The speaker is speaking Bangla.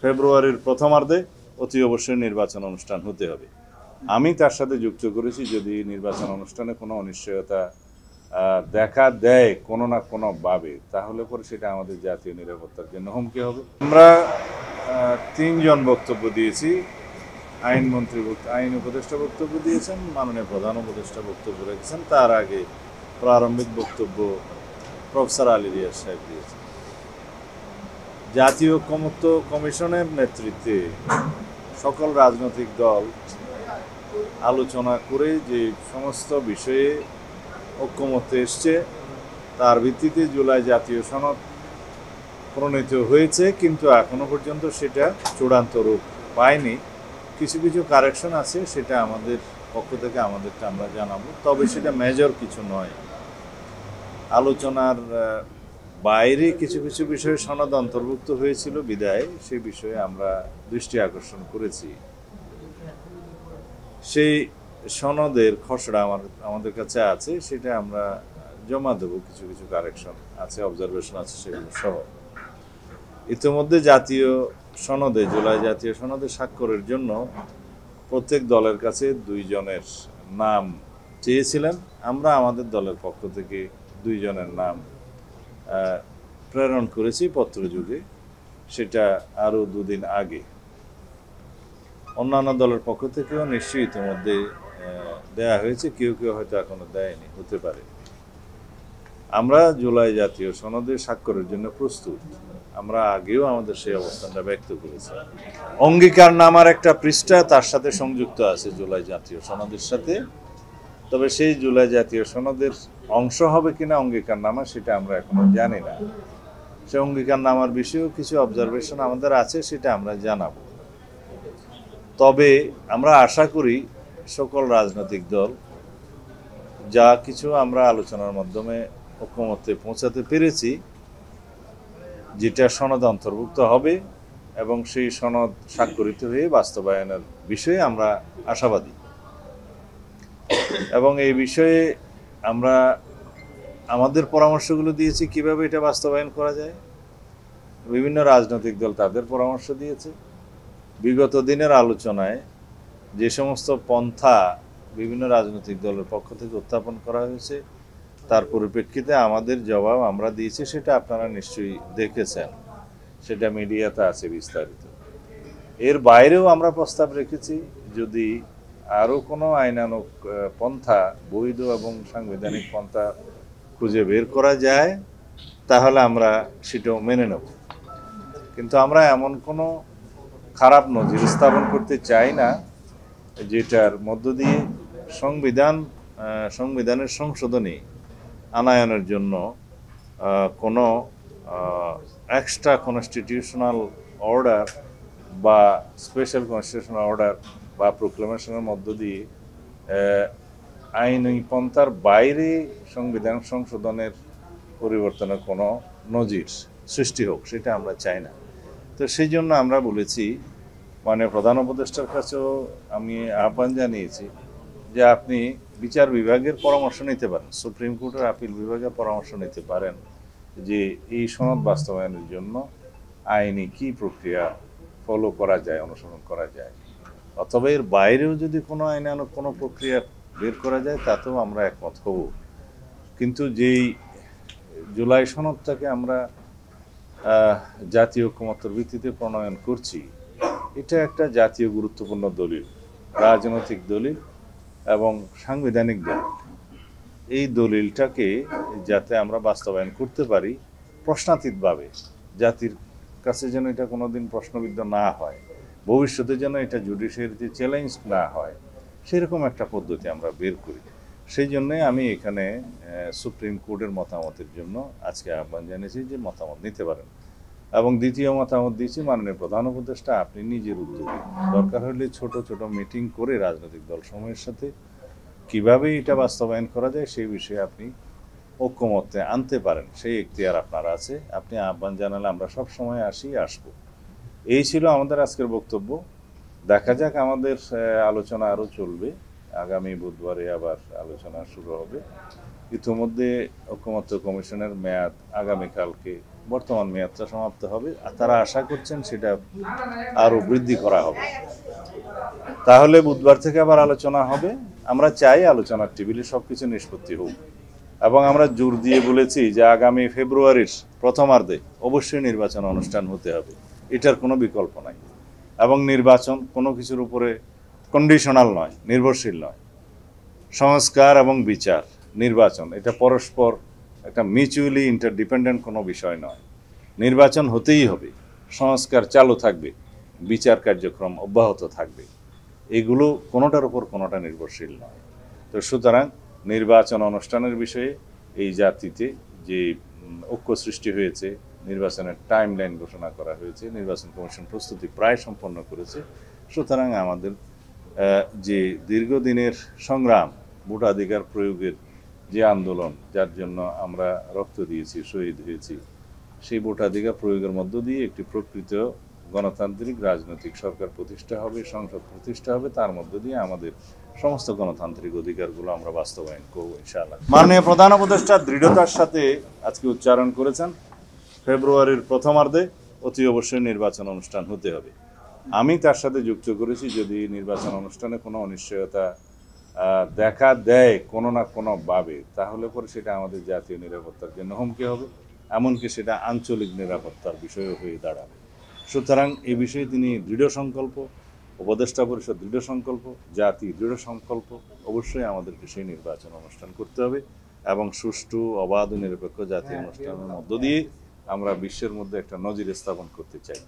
ফেব্রুয়ারির প্রথমার্ধে অতি অবশ্যই নির্বাচন অনুষ্ঠান হতে হবে। আমি তার সাথে যুক্ত করেছি যদি নির্বাচন অনুষ্ঠানে কোনো অনিশ্চয়তা দেখা দেয় কোনো না কোনোভাবে, তাহলে পরে সেটা আমাদের জাতীয় নিরাপত্তার জন্য হুমকি হবে। আমরা 3 জন বক্তব্য দিয়েছি। আইনমন্ত্রী আইন উপদেষ্টা বক্তব্য দিয়েছেন, মাননীয় প্রধান উপদেষ্টা বক্তব্য রেখেছেন, তার আগে প্রারম্ভিক বক্তব্য প্রফেসর আলী রিয়াজ সাহেব দিয়েছেন। জাতীয় ঐকমত্য কমিশনের নেতৃত্বে সকল রাজনৈতিক দল আলোচনা করে যে সমস্ত বিষয়ে ঐকমত্যে এসছে তার ভিত্তিতে জুলাই জাতীয় সনদ প্রণীত হয়েছে, কিন্তু এখনো পর্যন্ত সেটা চূড়ান্ত রূপ পায়নি। কিছু কিছু কারেকশন আছে, সেটা আমাদের পক্ষ থেকে আমাদেরকে আমরা জানাবো, তবে সেটা মেজর কিছু নয়। আলোচনার বাইরে কিছু কিছু বিষয়ে সনদ অন্তর্ভুক্ত হয়েছিল বিদায় সেই বিষয়ে আমরা দৃষ্টি আকর্ষণ করেছি। সেই সনদের খসড়া আমাদের কাছে আছে, সেটা আমরা জমা দেবো। কিছু কিছু কারেকশন আছে, অবজারভেশন আছে, সেগুলো সহ। ইতিমধ্যে জাতীয় সনদে, জুলাই জাতীয় সনদে স্বাক্ষরের জন্য প্রত্যেক দলের কাছে 2 জনের নাম চেয়েছিলেন। আমরা আমাদের দলের পক্ষ থেকে 2 জনের নাম প্রেরণ করেছি পত্রযুগে, সেটা আরও 2 দিন আগে। অন্যান্য দলের পক্ষ থেকেও নিশ্চয়ই ইতিমধ্যে দেয়া হয়েছে, কেউ কেউ হয়তো এখনো দেয়নি, হতে পারে। আমরা জুলাই জাতীয় সনদে স্বাক্ষরের জন্য প্রস্তুত। আমরা আগেও আমাদের সেই অবস্থানটা ব্যক্ত করেছি। অঙ্গীকারনামার একটা পৃষ্ঠা তার সাথে সংযুক্ত আছে জুলাই জাতীয় সনদের সাথে, তবে সেই জুলাই জাতীয় সনদের অংশ হবে কিনা অঙ্গীকারনামা সেটা আমরা এখনো জানি না। সে অঙ্গীকারনামার বিষয়েও কিছু অবজারভেশন আমাদের আছে, সেটা আমরা জানাবো। তবে আমরা আশা করি সকল রাজনৈতিক দল যা কিছু আমরা আলোচনার মাধ্যমে ঐকমত্যে পৌঁছাতে পেরেছি, যেটা সনদ অন্তর্ভুক্ত হবে এবং সেই সনদ স্বাক্ষরিত হয়ে বাস্তবায়নের বিষয়ে আমরা আশাবাদী। এবং এই বিষয়ে আমরা আমাদের পরামর্শগুলো দিয়েছি কিভাবে এটা বাস্তবায়ন করা যায়। বিভিন্ন রাজনৈতিক দল তাদের পরামর্শ দিয়েছে। বিগত দিনের আলোচনায় যে সমস্ত পন্থা বিভিন্ন রাজনৈতিক দলের পক্ষ থেকে উত্থাপন করা হয়েছে তার পরিপ্রেক্ষিতে আমাদের জবাব আমরা দিয়েছি, সেটা আপনারা নিশ্চয়ই দেখেছেন, সেটা মিডিয়াতে আছে বিস্তারিত। এর বাইরেও আমরা প্রস্তাব রেখেছি, যদি আরও কোনো আইনানুগ পন্থা, বৈধ এবং সাংবিধানিক পন্থা খুঁজে বের করা যায় তাহলে আমরা সেটাও মেনে নেব। কিন্তু আমরা এমন কোনো খারাপ নজির স্থাপন করতে চাই না যেটার মধ্য দিয়ে সংবিধানের সংশোধনী আনায়নের জন্য কোনো এক্সট্রা কনস্টিটিউশনাল অর্ডার বা স্পেশাল কনস্টিটিউশনাল অর্ডার বা প্রোক্লেমেশনের মধ্য দিয়ে আইনি পন্থার বাইরে সংবিধান সংশোধনের পরিবর্তনের কোনো নজির সৃষ্টি হোক, সেটা আমরা চাই না। তো সেই জন্য আমরা বলেছি, মানে প্রধান উপদেষ্টার কাছেও আমি আহ্বান জানিয়েছি যে আপনি বিচার বিভাগের পরামর্শ নিতে পারেন, সুপ্রিম কোর্টের আপিল বিভাগের পরামর্শ নিতে পারেন যে এই সনদ বাস্তবায়নের জন্য আইনি কি প্রক্রিয়া ফলো করা যায়, অনুসরণ করা যায়, অথবা এর বাইরেও যদি কোনো আইনানুগ কোনো প্রক্রিয়া বের করা যায় তাতেও আমরা একমত হব। কিন্তু যেই জুলাই সনদটাকে আমরা জাতীয় ঐকমত্যের ভিত্তিতে প্রণয়ন করছি, এটা একটা জাতীয় গুরুত্বপূর্ণ দলিল, রাজনৈতিক দলিল এবং সাংবিধানিক দলিল। এই দলিলটাকে যাতে আমরা বাস্তবায়ন করতে পারি প্রশ্নাতীতভাবে, জাতির কাছে যেন এটা কোনোদিন প্রশ্নবিদ্ধ না হয়, ভবিষ্যতে যেন এটা জুডিশিয়ারিতে চ্যালেঞ্জ না হয়, সেরকম একটা পদ্ধতি আমরা বের করি। সেই জন্যে আমি এখানে সুপ্রিম কোর্টের মতামতের জন্য আজকে আহ্বান জানিয়েছি যে মতামত নিতে পারেন। এবং দ্বিতীয় মতামত দিয়েছি, মাননীয় প্রধান উপদেষ্টা আপনি নিজের উদ্যোগে দরকার হলে ছোট ছোট মিটিং করে রাজনৈতিক দল সমূহের সাথে কিভাবে এটা বাস্তবায়ন করা যায় সেই বিষয়ে আপনি ঐকমত্যে আনতে পারেন, সেই এখতিয়ার আপনার আছে। আপনি আহ্বান জানালে আমরা সব সময় আসবো। এই ছিল আমাদের আজকের বক্তব্য। দেখা যাক, আমাদের আলোচনা আরও চলবে। আগামী বুধবারে আবার আলোচনা শুরু হবে। ইতিমধ্যে ঐকমত্য কমিশনের মেয়াদ আগামীকালকে বর্তমান মেয়াদটা সমাপ্ত হবে, আর তারা আশা করছেন সেটা আরও বৃদ্ধি করা হবে। তাহলে বুধবার থেকে আবার আলোচনা হবে। আমরা চাই আলোচনার টেবিলে সবকিছু নিষ্পত্তি হোক, এবং আমরা জোর দিয়ে বলেছি যে আগামী ফেব্রুয়ারির প্রথমার্ধে অবশ্যই নির্বাচন অনুষ্ঠান হতে হবে, এটার কোনো বিকল্প নাই। এবং নির্বাচন কোনো কিছুর উপরে কন্ডিশনাল নয়, নির্ভরশীল নয়। সংস্কার এবং বিচার, নির্বাচন, এটা পরস্পর একটা মিউচুয়ালি ইন্টারডিপেন্ডেন্ট কোনো বিষয় নয়। নির্বাচন হতেই হবে, সংস্কার চালু থাকবে, বিচার কার্যক্রম অব্যাহত থাকবে, এগুলো কোনোটার উপর কোনোটা নির্ভরশীল নয়। তো সুতরাং নির্বাচন অনুষ্ঠানের বিষয়ে এই জাতিতে যে ঐক্য সৃষ্টি হয়েছে, নির্বাচনের টাইম লাইন ঘোষণা করা হয়েছে, নির্বাচন কমিশন প্রস্তুতি প্রায় সম্পন্ন করেছে। সুতরাং আমাদের যে দীর্ঘদিনের সংগ্রাম, ভোটাধিকার প্রয়োগের যে আন্দোলন, যার জন্য আমরা রক্ত দিয়েছি, শহীদ হয়েছি, সেই ভোটাধিকার প্রয়োগের মধ্য দিয়ে একটি প্রকৃত গণতান্ত্রিক রাজনৈতিক সরকার প্রতিষ্ঠা হবে, সংসদ প্রতিষ্ঠা হবে, তার মধ্য দিয়ে আমাদের সমস্ত গণতান্ত্রিক অধিকারগুলো আমরা বাস্তবায়ন করব ইনশাআল্লাহ। মাননীয় প্রধান উপদেষ্টা দৃঢ়তার সাথে আজকে উচ্চারণ করেছেন ফেব্রুয়ারির প্রথমার্ধে অতি অবশ্যই নির্বাচন অনুষ্ঠান হতে হবে। আমি তার সাথে যুক্ত করেছি, যদি নির্বাচন অনুষ্ঠানে কোনো অনিশ্চয়তা দেখা দেয় কোনো না কোনোভাবে, তাহলে পরে সেটা আমাদের জাতীয় নিরাপত্তার জন্য হুমকি হবে, এমনকি সেটা আঞ্চলিক নিরাপত্তার বিষয়ও হয়ে দাঁড়াবে। সুতরাং এই বিষয়ে তিনি দৃঢ় সংকল্প, উপদেষ্টা পরিষদ দৃঢ় সংকল্প, জাতি দৃঢ় সংকল্প। অবশ্যই আমাদেরকে সেই নির্বাচন অনুষ্ঠান করতে হবে, এবং সুষ্ঠু, অবাধ ও নিরপেক্ষ জাতীয় অনুষ্ঠানের মধ্য দিয়ে আমরা বিশ্বের মধ্যে একটা নজির স্থাপন করতে চাই।